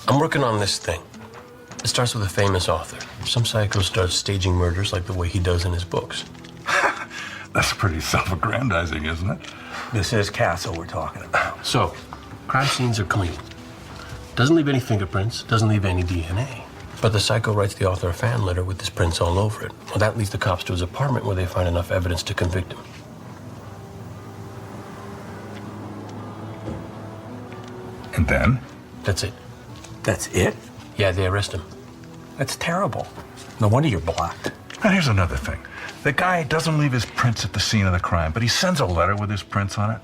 I'm working on this thing. It starts with a famous author. Some psycho starts staging murders like the way he does in his books. That's pretty self-aggrandizing, isn't it? This is Castle we're talking about. So, crime scenes are clean. Doesn't leave any fingerprints, doesn't leave any DNA. But the psycho writes the author a fan letter with his prints all over it. Well, that leads the cops to his apartment where they find enough evidence to convict him. And then? That's it. That's it? Yeah, they arrest him. That's terrible. No wonder you're blocked. And here's another thing. The guy doesn't leave his prints at the scene of the crime, but he sends a letter with his prints on it.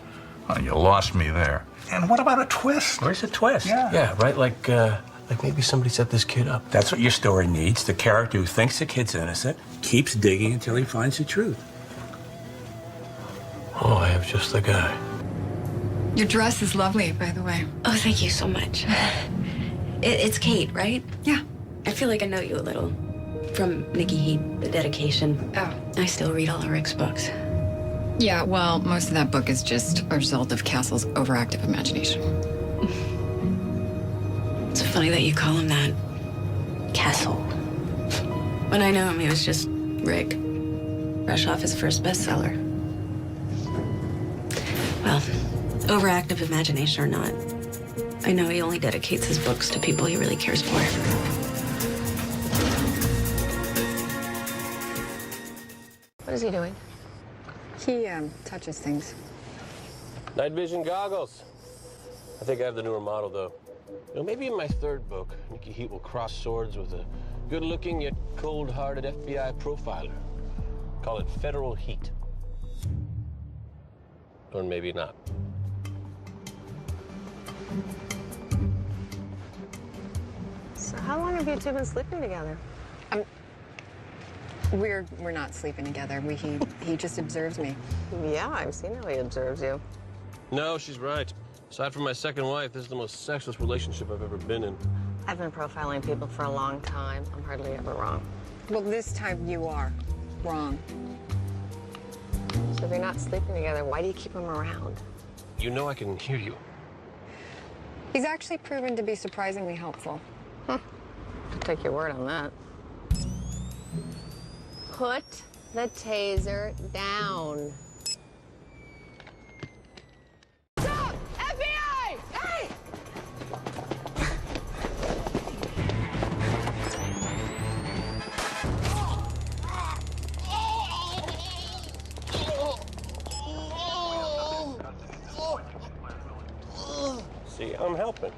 Oh, you lost me there. And what about a twist? Where's the twist? Yeah, right? Like maybe somebody set this kid up. That's what your story needs. The character who thinks the kid's innocent keeps digging until he finds the truth. Oh, I have just the guy. Your dress is lovely, by the way. Oh, thank you so much. It's Kate, right? Yeah. I feel like I know you a little. From Nikki Heat, The Dedication. Oh. I still read all of Rick's books. Yeah, well, most of that book is just a result of Castle's overactive imagination. It's funny that you call him that. Castle. When I know him, he was just Rick. Fresh off his first bestseller. Well, overactive imagination or not, I know he only dedicates his books to people he really cares for. What is he doing? He, touches things. Night vision goggles. I think I have the newer model, though. You know, maybe in my third book, Nikki Heat will cross swords with a good-looking yet cold-hearted FBI profiler. Call it Federal Heat. Or maybe not. So how long have you two been sleeping together? We're not sleeping together. He just observes me. Yeah, I've seen how he observes you. No, she's right. Aside from my second wife, this is the most sexless relationship I've ever been in. I've been profiling people for a long time. I'm hardly ever wrong. Well, this time you are. Wrong. So if you're not sleeping together, why do you keep him around? You know I can hear you. He's actually proven to be surprisingly helpful. I'll take your word on that. Put the taser down. Stop! FBI! Hey! See, I'm helping.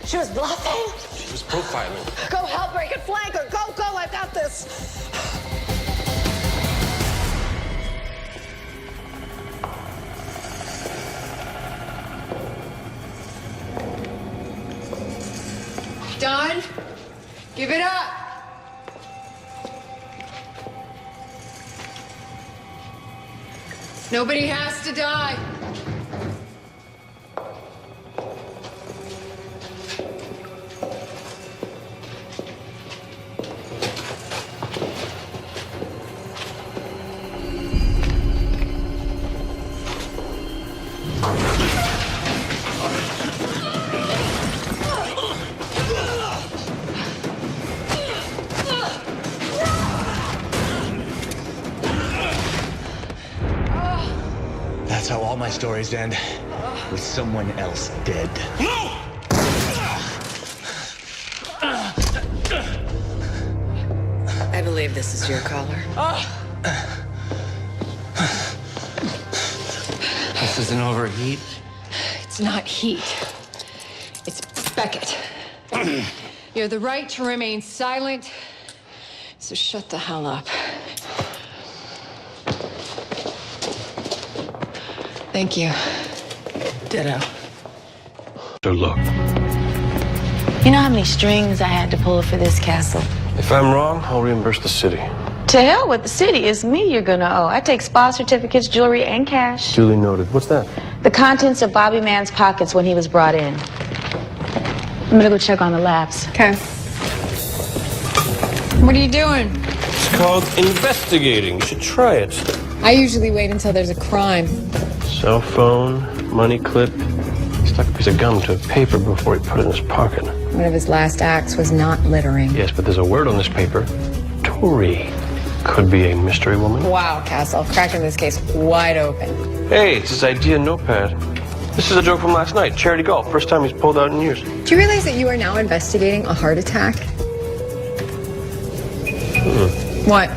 She was bluffing? She was profiling. Go help her, you can flank her. Go, I've got this. Done? Give it up! Nobody has to die. That's how all my stories end. With someone else dead. I believe this is your caller. This isn't overheat. It's not heat. It's Beckett. You have the right to remain silent, so shut the hell up. Thank you. Ditto. So look, You know how many strings I had to pull for this castle? if I'm wrong, I'll reimburse the city. To hell with the city. It's me you're gonna owe. I take spa certificates, jewelry, and cash. Duly noted. What's that? The contents of Bobby Mann's pockets when he was brought in. I'm gonna go check on the labs. Okay. What are you doing? It's called investigating. You should try it. I usually wait until there's a crime. Cell phone, money clip. He stuck a piece of gum to a paper before he put it in his pocket. One of his last acts was not littering. Yes, but there's a word on this paper. Tori. Could be a mystery woman. Wow, Castle, cracking this case wide open. Hey, it's his idea notepad. This is a joke from last night. Charity golf. First time he's pulled out in years. Do you realize that you are now investigating a heart attack? What?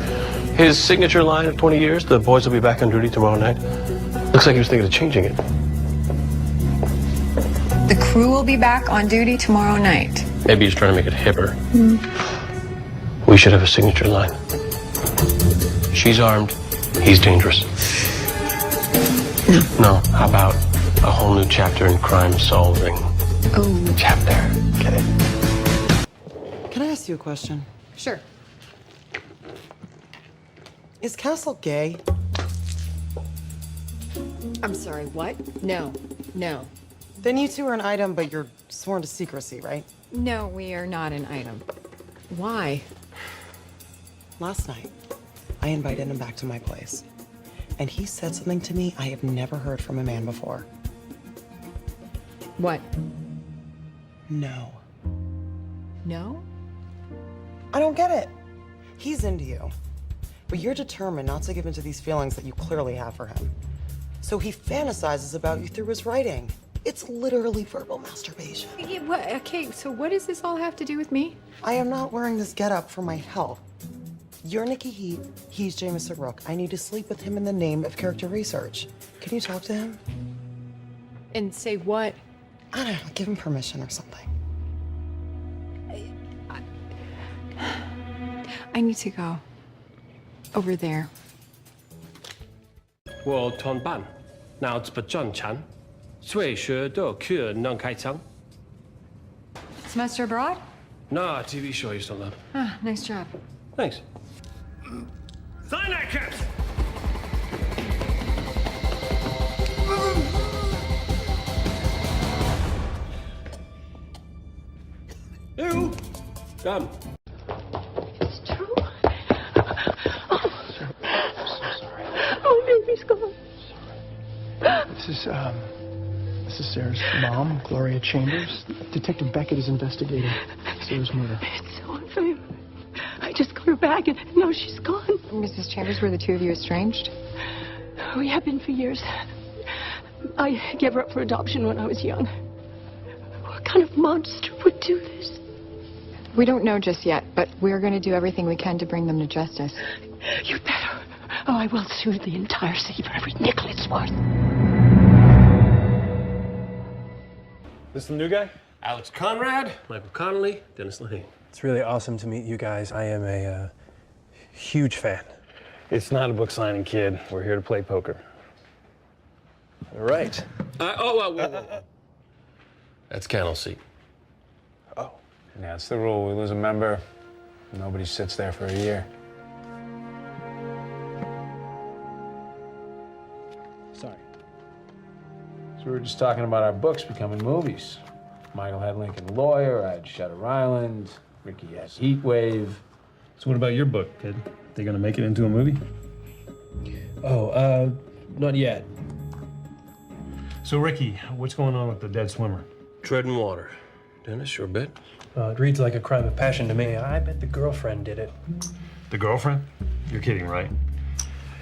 His signature line of 20 years, the boys will be back on duty tomorrow night. Looks like he was thinking of changing it. The crew will be back on duty tomorrow night. Maybe he's trying to make it hipper. We should have a signature line. She's armed, he's dangerous. No, how about a whole new chapter in crime solving? Oh. Chapter. Get it? Can I ask you a question? Sure. Is Castle gay? I'm sorry, what? No. Then you two are an item, but you're sworn to secrecy, right? No, we are not an item. Why? Last night, I invited him back to my place, and he said something to me I have never heard from a man before. What? No. No? I don't get it. He's into you, but you're determined not to give in to these feelings that you clearly have for him. So he fantasizes about you through his writing. It's literally verbal masturbation. Okay, so what does this all have to do with me? I am not wearing this getup for my health. You're Nikki Heat, he's Jameson Rook. I need to sleep with him in the name of character research. Can you talk to him? And say what? I don't know, give him permission or something. I need to go. Over there. 我同伴，脑子不正常，随时都可能开枪。 Semester abroad? Nah, TV show I used to love. Ah, nice job. Thanks. Sign that, Caps! You! Come. It's true. Oh, my baby's gone. This is Sarah's mom, Gloria Chambers. Detective Beckett is investigating Sarah's murder. It's so unfair. I just got her back, and now she's gone. Mrs. Chambers, were the two of you estranged? We have been for years. I gave her up for adoption when I was young. What kind of monster would do this? We don't know just yet, but we're going to do everything we can to bring them to justice. You better. Oh, I will sue the entire city for every nickel it's worth. This the new guy? Alex Conrad, Michael Connolly, Dennis Lehane. It's really awesome to meet you guys. I am a huge fan. It's not a book signing, kid. We're here to play poker. All right. Whoa. That's Cannell's seat. Oh. Yeah, it's the rule. We lose a member, nobody sits there for a year. Sorry. So we were just talking about our books becoming movies. Michael had Lincoln Lawyer, I had Shutter Island, Ricky had Heat Wave. So what about your book, kid? They gonna make it into a movie? Oh, not yet. So Ricky, what's going on with the dead swimmer? Treading water. Dennis, your bet? It reads like a crime of passion to me. I bet the girlfriend did it. The girlfriend? You're kidding, right?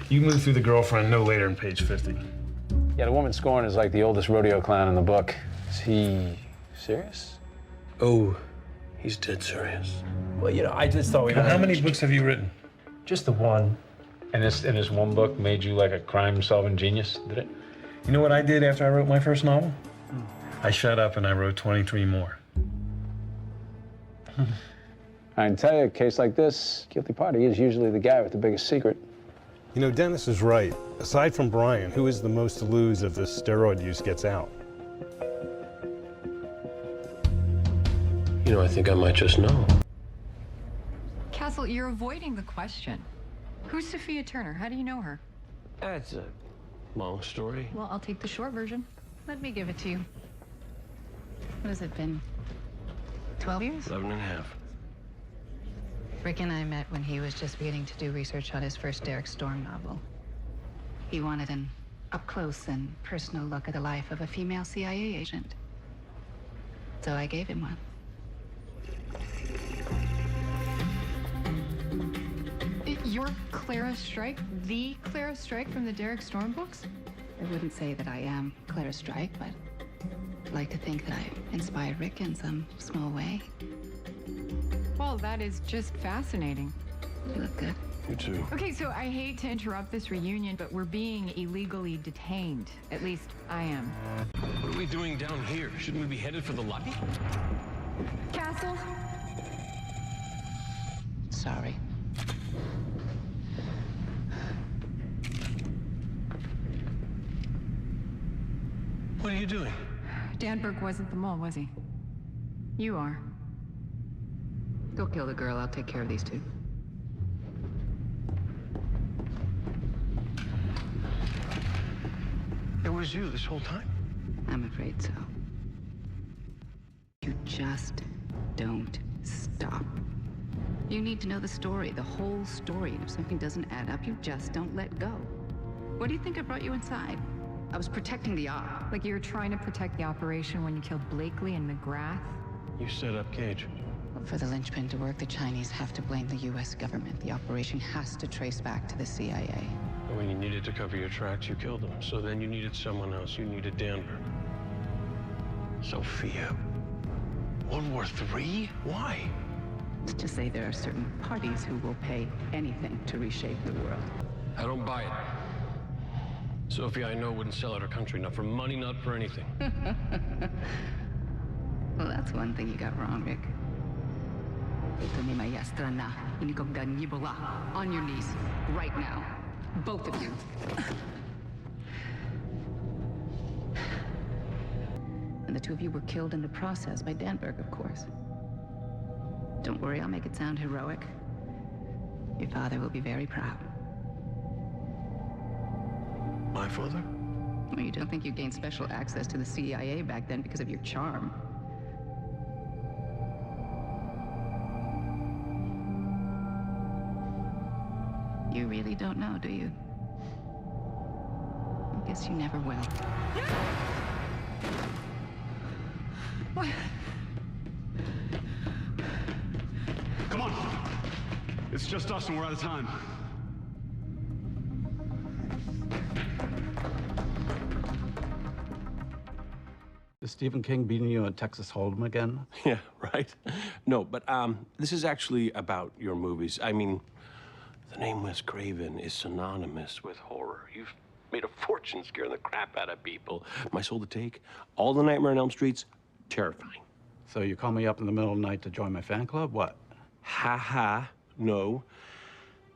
You move through the girlfriend no later than page 50. Yeah, the woman scorned is like the oldest rodeo clown in the book. Is he serious? Oh, he's dead serious. Well, you know, I just thought we How many books have you written? Just the one. And this one book made you like a crime-solving genius, did it? You know what I did after I wrote my first novel? I shut up and I wrote 23 more. I can tell you, a case like this, guilty party is usually the guy with the biggest secret. You know, Dennis is right. Aside from Brian, who is the most to lose if this steroid use gets out? You know, I think I might just know. Castle, you're avoiding the question. Who's Sophia Turner? How do you know her? That's a long story. Well, I'll take the short version. Let me give it to you. What has it been? 12 years? 11 and a half. Rick and I met when he was just beginning to do research on his first Derek Storm novel. He wanted an up-close and personal look at the life of a female CIA agent. So I gave him one. Clara Strike? The Clara Strike from the Derek Storm books? I wouldn't say that I am Clara Strike, but I'd like to think that I inspired Rick in some small way. Well, that is just fascinating. You look good. You too. Okay, so I hate to interrupt this reunion, but we're being illegally detained. At least I am. What are we doing down here? Shouldn't we be headed for the lobby? Castle? Sorry. What are you doing? Dan Burke wasn't the mole, was he? You are. Go kill the girl. I'll take care of these two. It was you this whole time? I'm afraid so. You just don't stop. You need to know the story, the whole story. And if something doesn't add up, you just don't let go. What do you think I brought you inside? I was protecting the op. Like you were trying to protect the operation when you killed Blakely and McGrath? You set up Cage. For the linchpin to work, the Chinese have to blame the U.S. government. The operation has to trace back to the CIA. When you needed to cover your tracks, you killed him. So then you needed someone else. You needed Danberg. Sophia. World War III? Why? Let's just say there are certain parties who will pay anything to reshape the world. I don't buy it. Sophia, I know, wouldn't sell out her country. Not for money, not for anything. Well, that's one thing you got wrong, Rick. On your knees, right now. Both of you. And the two of you were killed in the process by Danberg, of course. Don't worry, I'll make it sound heroic. Your father will be very proud. My father? Well, you don't think you gained special access to the CIA back then because of your charm. You really don't know, do you? I guess you never will. What? Come on. It's just us and we're out of time. Is Stephen King beating you at Texas Hold'em again? Yeah, right. No, but this is actually about your movies. I mean, the name Wes Craven is synonymous with horror. You've made a fortune scaring the crap out of people. My Soul to Take, all the Nightmare on Elm Streets, terrifying. So you call me up in the middle of the night to join my fan club? What? Ha ha, no.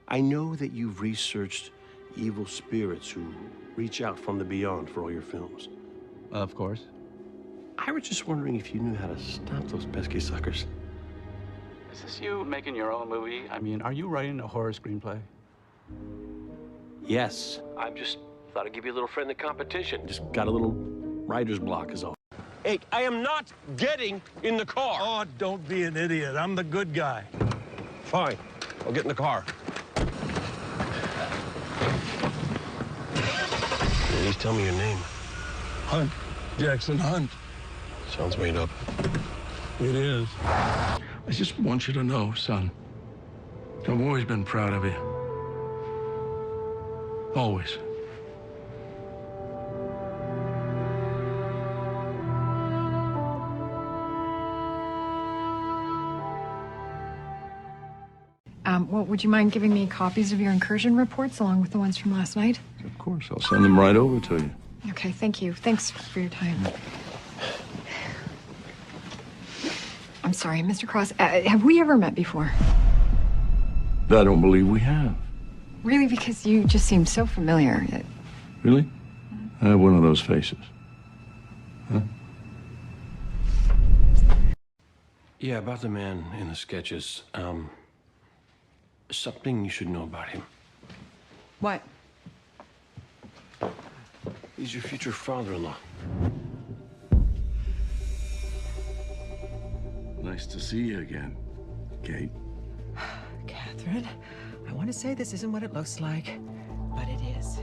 I know that you've researched evil spirits who reach out from the beyond for all your films. Of course. I was just wondering if you knew how to stop those pesky suckers. Is this you making your own movie? I mean, are you writing a horror screenplay? Yes. I just thought I'd give you a little friendly competition. Just got a little writer's block is all. Hey, I am not getting in the car. Oh, don't be an idiot. I'm the good guy. Fine. I'll get in the car. Please tell me your name. Hunt. Jackson Hunt. Sounds made up. It is. I just want you to know, son, I've always been proud of you. Always. Well, would you mind giving me copies of your incursion reports along with the ones from last night? Of course, I'll send them right over to you. Okay, thank you. Thanks for your time. I'm sorry, Mr. Cross. Have we ever met before? I don't believe we have. Really? Because you just seem so familiar. Really? I have one of those faces. Huh? Yeah, about the man in the sketches. Something you should know about him. What? He's your future father-in-law. Nice to see you again, Kate. Catherine, I want to say this isn't what it looks like, but it is.